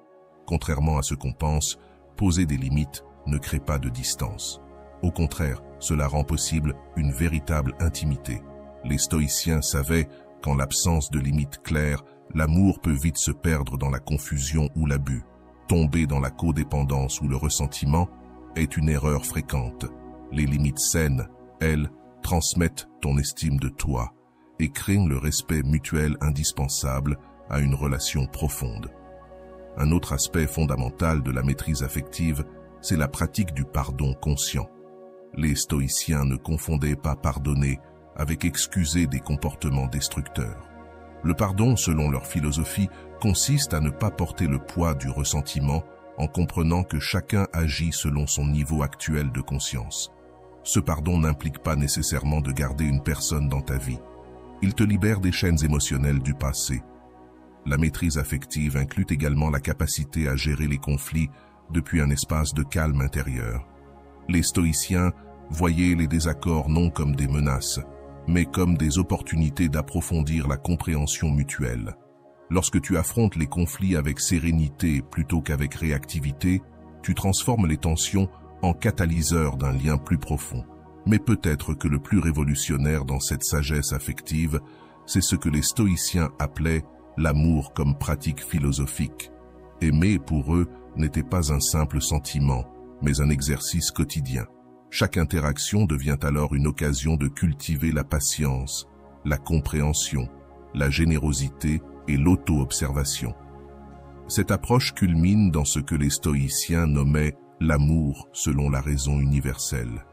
Contrairement à ce qu'on pense, poser des limites ne crée pas de distance. Au contraire, cela rend possible une véritable intimité. Les stoïciens savaient qu'en l'absence de limites claires, l'amour peut vite se perdre dans la confusion ou l'abus. Tomber dans la codépendance ou le ressentiment est une erreur fréquente. Les limites saines, elles, transmettent ton estime de toi et créent le respect mutuel indispensable à une relation profonde. Un autre aspect fondamental de la maîtrise affective, c'est la pratique du pardon conscient. Les stoïciens ne confondaient pas pardonner avec excuser des comportements destructeurs. Le pardon, selon leur philosophie, consiste à ne pas porter le poids du ressentiment en comprenant que chacun agit selon son niveau actuel de conscience. Ce pardon n'implique pas nécessairement de garder une personne dans ta vie. Il te libère des chaînes émotionnelles du passé. La maîtrise affective inclut également la capacité à gérer les conflits depuis un espace de calme intérieur. Les stoïciens voyaient les désaccords non comme des menaces, mais comme des opportunités d'approfondir la compréhension mutuelle. Lorsque tu affrontes les conflits avec sérénité plutôt qu'avec réactivité, tu transformes les tensions en catalyseurs d'un lien plus profond. Mais peut-être que le plus révolutionnaire dans cette sagesse affective, c'est ce que les stoïciens appelaient l'amour comme pratique philosophique. Aimer pour eux n'était pas un simple sentiment, mais un exercice quotidien. Chaque interaction devient alors une occasion de cultiver la patience, la compréhension, la générosité et l'auto-observation. Cette approche culmine dans ce que les stoïciens nommaient l'amour selon la raison universelle.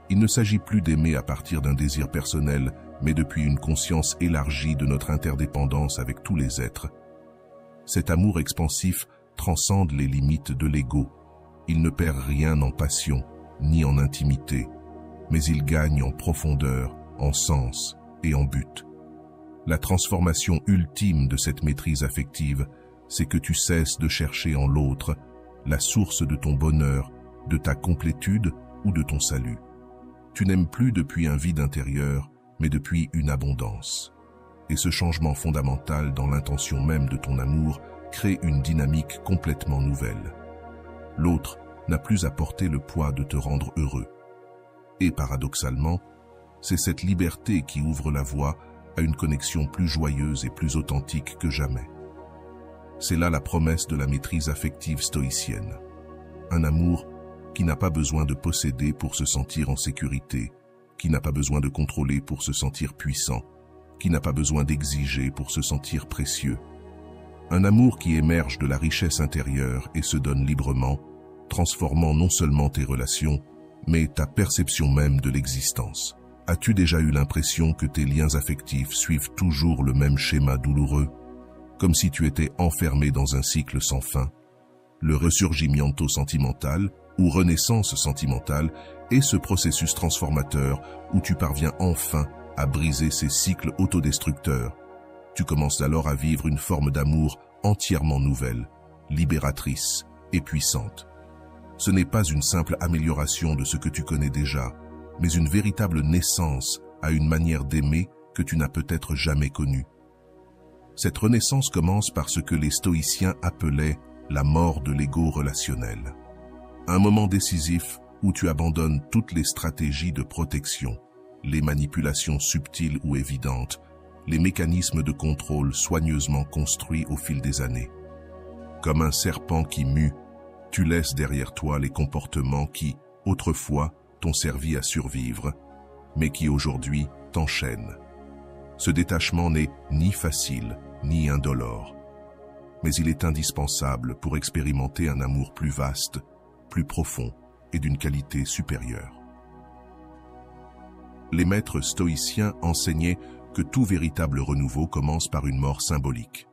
Il ne s'agit plus d'aimer à partir d'un désir personnel, mais depuis une conscience élargie de notre interdépendance avec tous les êtres. Cet amour expansif transcende les limites de l'ego. Il ne perd rien en passion, ni en intimité, mais il gagne en profondeur, en sens et en but. La transformation ultime de cette maîtrise affective, c'est que tu cesses de chercher en l'autre la source de ton bonheur, de ta complétude ou de ton salut. Tu n'aimes plus depuis un vide intérieur, mais depuis une abondance. Et ce changement fondamental dans l'intention même de ton amour crée une dynamique complètement nouvelle. L'autre n'a plus à porter le poids de te rendre heureux. Et paradoxalement, C'est cette liberté qui ouvre la voie à une connexion plus joyeuse et plus authentique que jamais. C'est là la promesse de la maîtrise affective stoïcienne. Un amour qui n'a pas besoin de posséder pour se sentir en sécurité, qui n'a pas besoin de contrôler pour se sentir puissant, qui n'a pas besoin d'exiger pour se sentir précieux. Un amour qui émerge de la richesse intérieure et se donne librement, transformant non seulement tes relations, mais ta perception même de l'existence. As-tu déjà eu l'impression que tes liens affectifs suivent toujours le même schéma douloureux, comme si tu étais enfermé dans un cycle sans fin? Le ressurgimiento sentimental, ou renaissance sentimentale, est ce processus transformateur où tu parviens enfin à briser ces cycles autodestructeurs. Tu commences alors à vivre une forme d'amour entièrement nouvelle, libératrice et puissante. Ce n'est pas une simple amélioration de ce que tu connais déjà, mais une véritable naissance à une manière d'aimer que tu n'as peut-être jamais connue. Cette renaissance commence par ce que les stoïciens appelaient la mort de l'ego relationnel. Un moment décisif où tu abandonnes toutes les stratégies de protection, les manipulations subtiles ou évidentes, les mécanismes de contrôle soigneusement construits au fil des années. Comme un serpent qui mue, tu laisses derrière toi les comportements qui, autrefois, t'ont servi à survivre, mais qui aujourd'hui t'enchaînent. Ce détachement n'est ni facile, ni indolore, mais il est indispensable pour expérimenter un amour plus vaste, plus profond et d'une qualité supérieure. Les maîtres stoïciens enseignaient que tout véritable renouveau commence par une mort symbolique.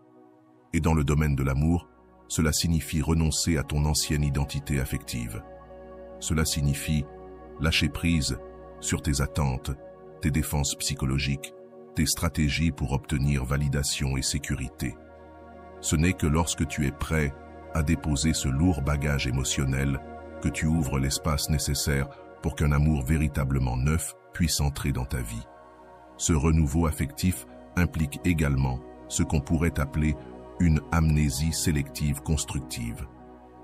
Et dans le domaine de l'amour, cela signifie renoncer à ton ancienne identité affective. Cela signifie lâcher prise sur tes attentes, tes défenses psychologiques, tes stratégies pour obtenir validation et sécurité. Ce n'est que lorsque tu es prêt à déposer ce lourd bagage émotionnel que tu ouvres l'espace nécessaire pour qu'un amour véritablement neuf puisse entrer dans ta vie. Ce renouveau affectif implique également ce qu'on pourrait appeler une amnésie sélective constructive.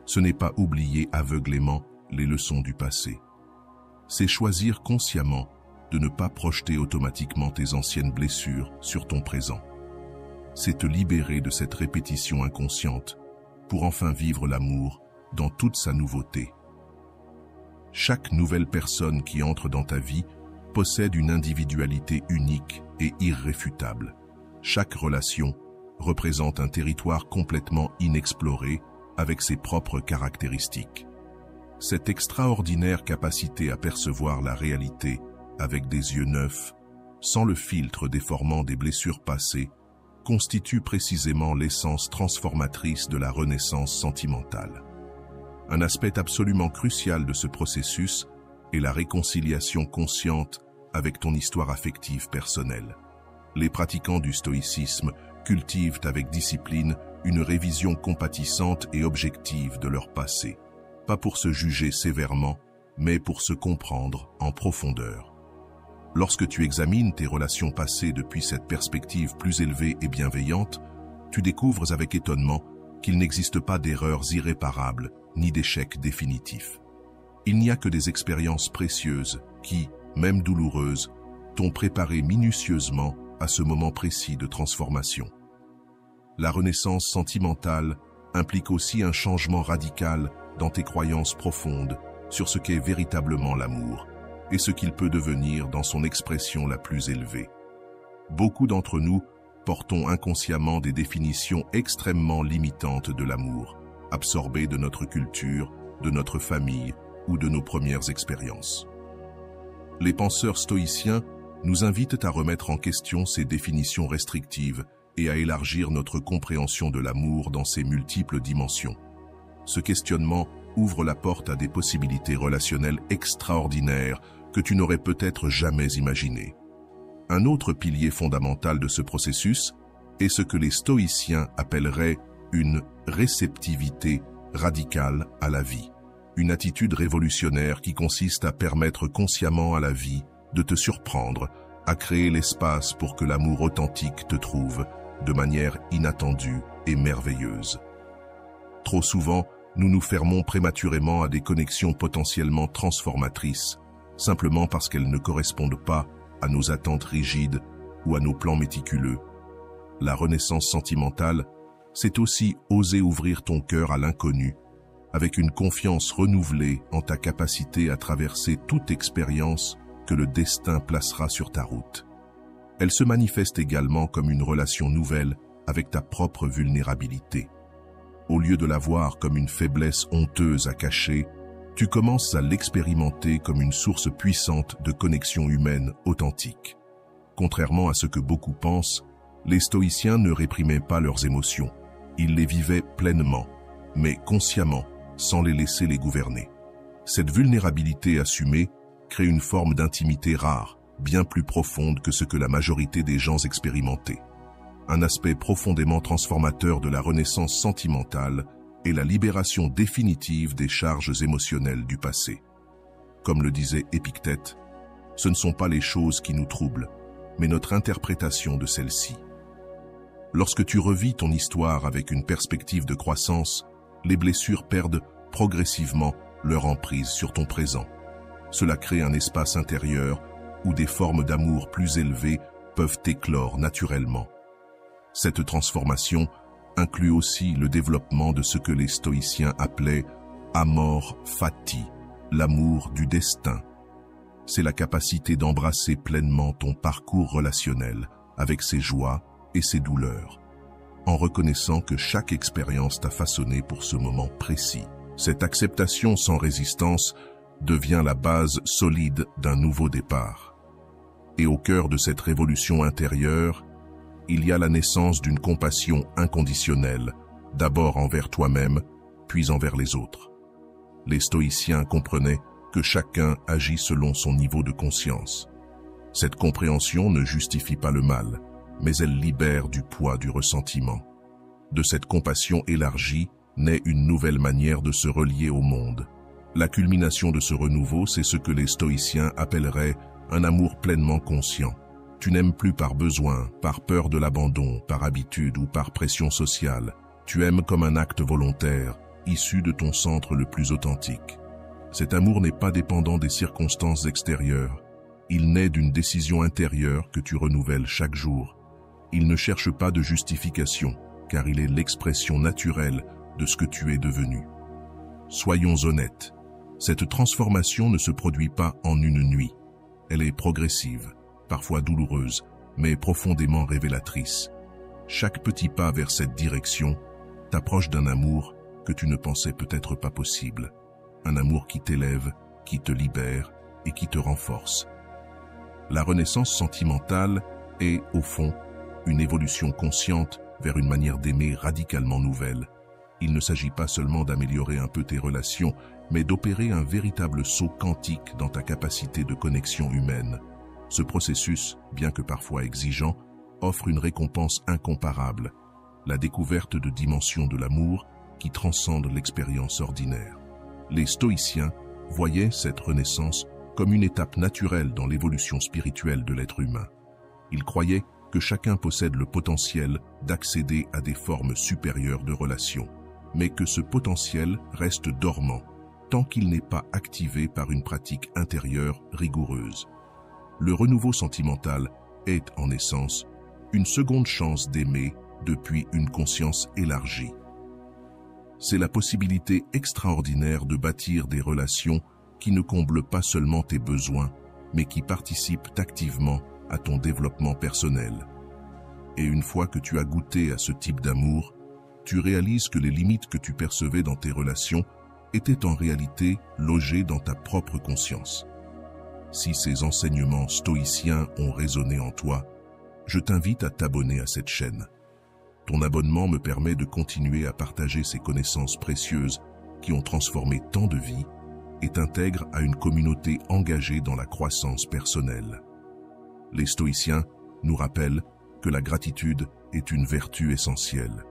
Ce n'est pas oublier aveuglément les leçons du passé. C'est choisir consciemment de ne pas projeter automatiquement tes anciennes blessures sur ton présent. C'est te libérer de cette répétition inconsciente pour enfin vivre l'amour dans toute sa nouveauté. Chaque nouvelle personne qui entre dans ta vie possède une individualité unique et irréfutable. Chaque relation représente un territoire complètement inexploré avec ses propres caractéristiques. Cette extraordinaire capacité à percevoir la réalité avec des yeux neufs, sans le filtre déformant des blessures passées, constitue précisément l'essence transformatrice de la renaissance sentimentale. Un aspect absolument crucial de ce processus est la réconciliation consciente avec ton histoire affective personnelle. Les pratiquants du stoïcisme cultivent avec discipline une révision compatissante et objective de leur passé, pas pour se juger sévèrement, mais pour se comprendre en profondeur. Lorsque tu examines tes relations passées depuis cette perspective plus élevée et bienveillante, tu découvres avec étonnement qu'il n'existe pas d'erreurs irréparables ni d'échecs définitifs. Il n'y a que des expériences précieuses qui, même douloureuses, t'ont préparé minutieusement à ce moment précis de transformation. La renaissance sentimentale implique aussi un changement radical dans tes croyances profondes sur ce qu'est véritablement l'amour et ce qu'il peut devenir dans son expression la plus élevée. Beaucoup d'entre nous portons inconsciemment des définitions extrêmement limitantes de l'amour, absorbées de notre culture, de notre famille ou de nos premières expériences. Les penseurs stoïciens nous invitent à remettre en question ces définitions restrictives et à élargir notre compréhension de l'amour dans ses multiples dimensions. Ce questionnement ouvre la porte à des possibilités relationnelles extraordinaires que tu n'aurais peut-être jamais imaginées. Un autre pilier fondamental de ce processus est ce que les stoïciens appelleraient une réceptivité radicale à la vie. Une attitude révolutionnaire qui consiste à permettre consciemment à la vie de te surprendre, à créer l'espace pour que l'amour authentique te trouve de manière inattendue et merveilleuse. Trop souvent, nous nous fermons prématurément à des connexions potentiellement transformatrices, simplement parce qu'elles ne correspondent pas à nos attentes rigides ou à nos plans méticuleux. La renaissance sentimentale, c'est aussi oser ouvrir ton cœur à l'inconnu, avec une confiance renouvelée en ta capacité à traverser toute expérience que le destin placera sur ta route. Elle se manifeste également comme une relation nouvelle avec ta propre vulnérabilité. Au lieu de la voir comme une faiblesse honteuse à cacher, tu commences à l'expérimenter comme une source puissante de connexion humaine authentique. Contrairement à ce que beaucoup pensent, les stoïciens ne réprimaient pas leurs émotions. Ils les vivaient pleinement, mais consciemment, sans les laisser les gouverner. Cette vulnérabilité assumée crée une forme d'intimité rare, bien plus profonde que ce que la majorité des gens expérimentaient. Un aspect profondément transformateur de la renaissance sentimentale est la libération définitive des charges émotionnelles du passé. Comme le disait Épictète, ce ne sont pas les choses qui nous troublent, mais notre interprétation de celles-ci. Lorsque tu revis ton histoire avec une perspective de croissance, les blessures perdent progressivement leur emprise sur ton présent. Cela crée un espace intérieur où des formes d'amour plus élevées peuvent éclore naturellement. Cette transformation inclut aussi le développement de ce que les stoïciens appelaient amor fati, l'amour du destin. C'est la capacité d'embrasser pleinement ton parcours relationnel avec ses joies et ses douleurs, en reconnaissant que chaque expérience t'a façonné pour ce moment précis. Cette acceptation sans résistance devient la base solide d'un nouveau départ. Et au cœur de cette révolution intérieure, il y a la naissance d'une compassion inconditionnelle, d'abord envers toi-même, puis envers les autres. Les stoïciens comprenaient que chacun agit selon son niveau de conscience. Cette compréhension ne justifie pas le mal, mais elle libère du poids du ressentiment. De cette compassion élargie naît une nouvelle manière de se relier au monde. La culmination de ce renouveau, c'est ce que les stoïciens appelleraient un amour pleinement conscient. Tu n'aimes plus par besoin, par peur de l'abandon, par habitude ou par pression sociale. Tu aimes comme un acte volontaire, issu de ton centre le plus authentique. Cet amour n'est pas dépendant des circonstances extérieures. Il naît d'une décision intérieure que tu renouvelles chaque jour. Il ne cherche pas de justification, car il est l'expression naturelle de ce que tu es devenu. Soyons honnêtes, cette transformation ne se produit pas en une nuit. Elle est progressive, parfois douloureuse, mais profondément révélatrice. Chaque petit pas vers cette direction t'approche d'un amour que tu ne pensais peut-être pas possible. Un amour qui t'élève, qui te libère et qui te renforce. La renaissance sentimentale est, au fond, une évolution consciente vers une manière d'aimer radicalement nouvelle. Il ne s'agit pas seulement d'améliorer un peu tes relations, mais d'opérer un véritable saut quantique dans ta capacité de connexion humaine. Ce processus, bien que parfois exigeant, offre une récompense incomparable, la découverte de dimensions de l'amour qui transcendent l'expérience ordinaire. Les stoïciens voyaient cette renaissance comme une étape naturelle dans l'évolution spirituelle de l'être humain. Ils croyaient que chacun possède le potentiel d'accéder à des formes supérieures de relations, mais que ce potentiel reste dormant tant qu'il n'est pas activé par une pratique intérieure rigoureuse. Le renouveau sentimental est, en essence, une seconde chance d'aimer depuis une conscience élargie. C'est la possibilité extraordinaire de bâtir des relations qui ne comblent pas seulement tes besoins, mais qui participent activement à ton développement personnel. Et une fois que tu as goûté à ce type d'amour, tu réalises que les limites que tu percevais dans tes relations étaient en réalité logées dans ta propre conscience. Si ces enseignements stoïciens ont résonné en toi, je t'invite à t'abonner à cette chaîne. Ton abonnement me permet de continuer à partager ces connaissances précieuses qui ont transformé tant de vies et t'intègre à une communauté engagée dans la croissance personnelle. Les stoïciens nous rappellent que la gratitude est une vertu essentielle.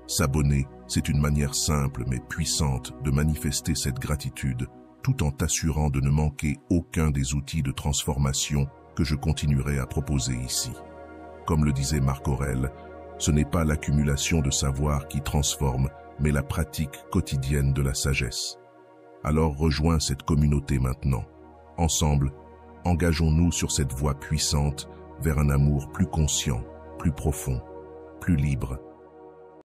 S'abonner, c'est une manière simple mais puissante de manifester cette gratitude tout en t'assurant de ne manquer aucun des outils de transformation que je continuerai à proposer ici. Comme le disait Marc Aurèle, ce n'est pas l'accumulation de savoir qui transforme, mais la pratique quotidienne de la sagesse. Alors rejoins cette communauté maintenant. Ensemble, engageons-nous sur cette voie puissante vers un amour plus conscient, plus profond, plus libre